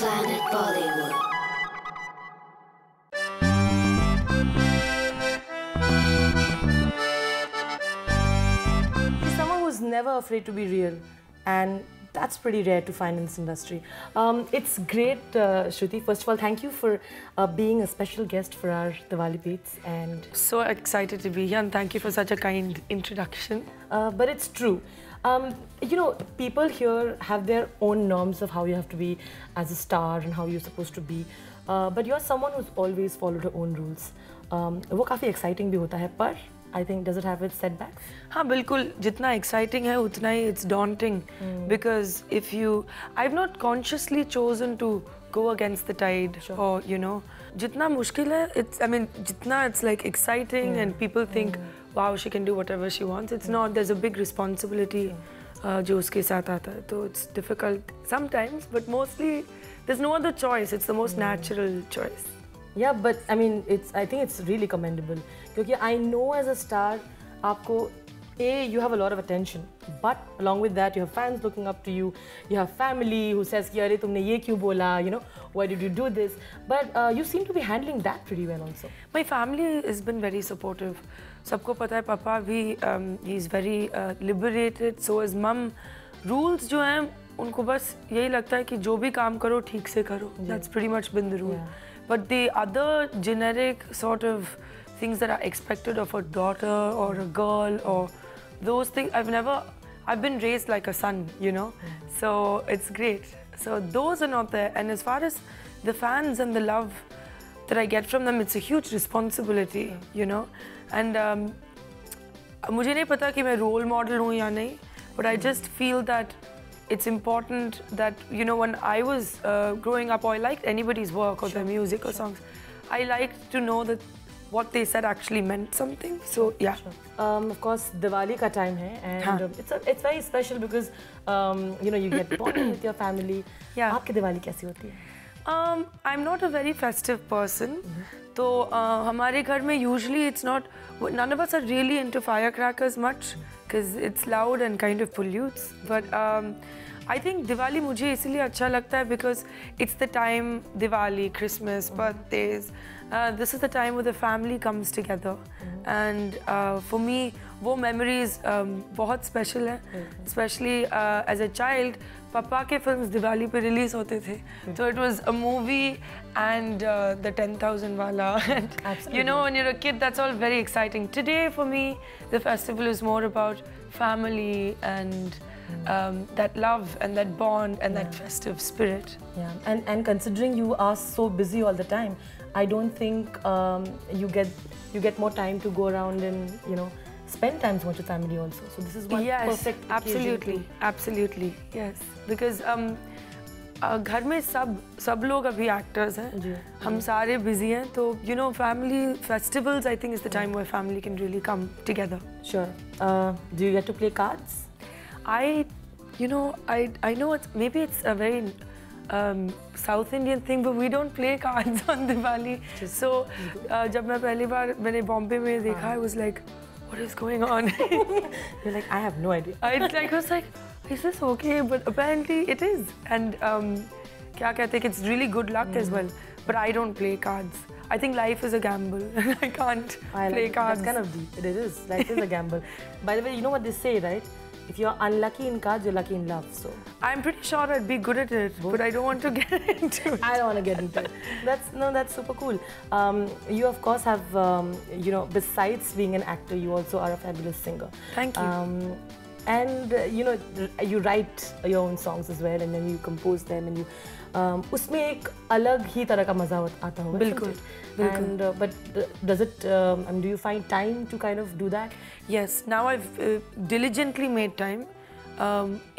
Planet Bollywood. He's someone who's never afraid to be real, and that's pretty rare to find in this industry. It's great, Shruti. First of all, thank you for being a special guest for our Diwali Beats, and So excited to be here, and thank you for such a kind introduction. but it's true. You know, people here have their own norms of how you have to be as a star and how you're supposed to be. But you're someone who's always followed her own rules. वो काफी exciting भी होता है, पर I think does it have its setbacks? हाँ बिल्कुल, जितना exciting है उतना ही it's daunting because if you, I've not consciously chosen to go against the tide or you know, जितना मुश्किल है, it's I mean जितना it's like exciting and people think wow she can do whatever she wants. It's not. There's a big responsibility जो उसके साथ आता है, तो it's difficult sometimes, but mostly there's no other choice. It's the most natural choice. Yeah, but I mean, I think it's really commendable. Because I know as a star, you have a lot of attention, but along with that, you have fans looking up to you. You have family who says, "Yare, tumne ye kyun bola? You know, why did you do this?" But you seem to be handling that pretty well, also. My family has been very supportive. सबको पता है पापा भी he is very liberated. So is mum. Rules जो हैं उनको बस यही लगता है कि जो भी काम करो ठीक से करो. That's pretty much been the rule. Yeah. But the other generic sort of things that are expected of a daughter or a girl or those things, I've been raised like a son, you know, so it's great. So those are not there. And as far as the fans and the love that I get from them, it's a huge responsibility, you know. And मुझे नहीं पता कि मैं role model हूँ या नहीं, but I just feel that it's important that, you know, when I was growing up, or I liked anybody's work or their music or songs, I liked to know that what they said actually meant something. So yeah. Of course, Diwali ka time hai, and it's very special because you know, you get bonded with your family. Yeah. आपकी दिवाली कैसी होती है? I'm not a very festive person. तो हमारे घर में usually it's not, none of us are really into firecrackers much because it's loud and kind of pollutes. But I think Diwali मुझे इसलिए अच्छा लगता है because it's the time, Diwali, Christmas, birthdays, this is the time where the family comes together. And for me, वो memories बहुत special है. Especially as a child, पापा के films दिवाली पे release होते थे. So it was a movie and the 10,000 wala. And you know, when you're a kid, that's all very exciting. Today, for me, the festival is more about family and that love and that bond and that festive spirit. Yeah, and considering you are so busy all the time, I don't think you get more time to go around and, you know, spend time with your family also. So this is one perfect occasion. Absolutely, yes. Because घर में सब लोग अभी actors हैं, हम सारे busy हैं, तो you know, family festivals I think is the time where family can really come together. Sure. Do you get to play cards? You know, I know maybe it's a very South Indian thing, but we don't play cards on Diwali. So जब मैं पहली बार मैंने बॉम्बे में देखा, I was like, what is going on? You're like, I have no idea. I was like, is this okay? But apparently it is. And क्या कहते हैं कि it's really good luck as well. But I don't play cards. I think life is a gamble. I can't play cards. That's kind of deep. It is. Life is a gamble. By the way, you know what they say, right? If you're unlucky in cards, you're lucky in love. So I'm pretty sure I'd be good at it, but I don't want to get into it. I don't want to get into it. That's super cool. You of course have, you know, besides being an actor, you also are a fabulous singer. Thank you. And you know, you write your own songs as well, and then you compose them, and you उसमें एक अलग ही तरह का मजा आता होगा. बिल्कुल. And but does it? Do you find time to kind of do that? Yes. Now I've diligently made time.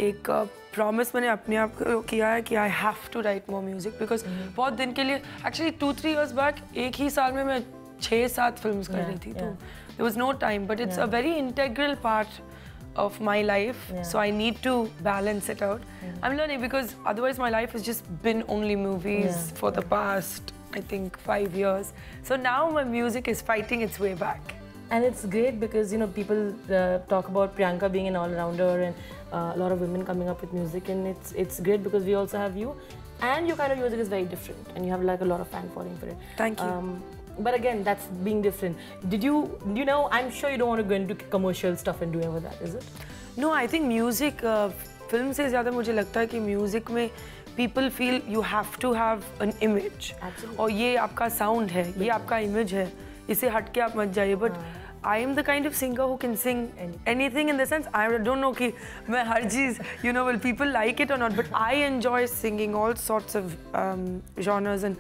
एक promise मैंने अपने आप को किया है कि I have to write more music because बहुत दिन के लिए actually 2-3 years back एक ही साल में मैं 6-7 films कर रही थी, तो there was no time, but it's a very integral part of my life, so I need to balance it out. I'm learning because otherwise my life has just been only movies for the past, I think, 5 years. So now my music is fighting its way back. And it's great because, you know, people talk about Priyanka being an all-rounder and a lot of women coming up with music, and it's great because we also have you. and your kind of music is very different, and you have like a lot of fan following for it. Thank you. But again, that's being different. You know, I'm sure you don't want to go into commercial stuff and do any of that, is it? No, I think music, film से ज़्यादा मुझे लगता है कि music में people feel you have to have an image. Absolutely. और ये आपका sound है, ये आपका image है, इसे हट के आप मत जाइए. But I am the kind of singer who can sing anything in the sense I don't know कि मैं हर चीज़, you know, will people like it or not, but I enjoy singing all sorts of genres, and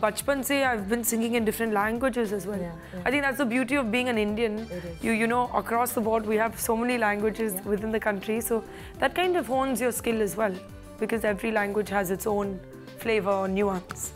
bachpan se I've been singing in different languages as well. I think that's the beauty of being an Indian. You know, across the board we have so many languages within the country, so that kind of hones your skill as well, because every language has its own flavor or nuance.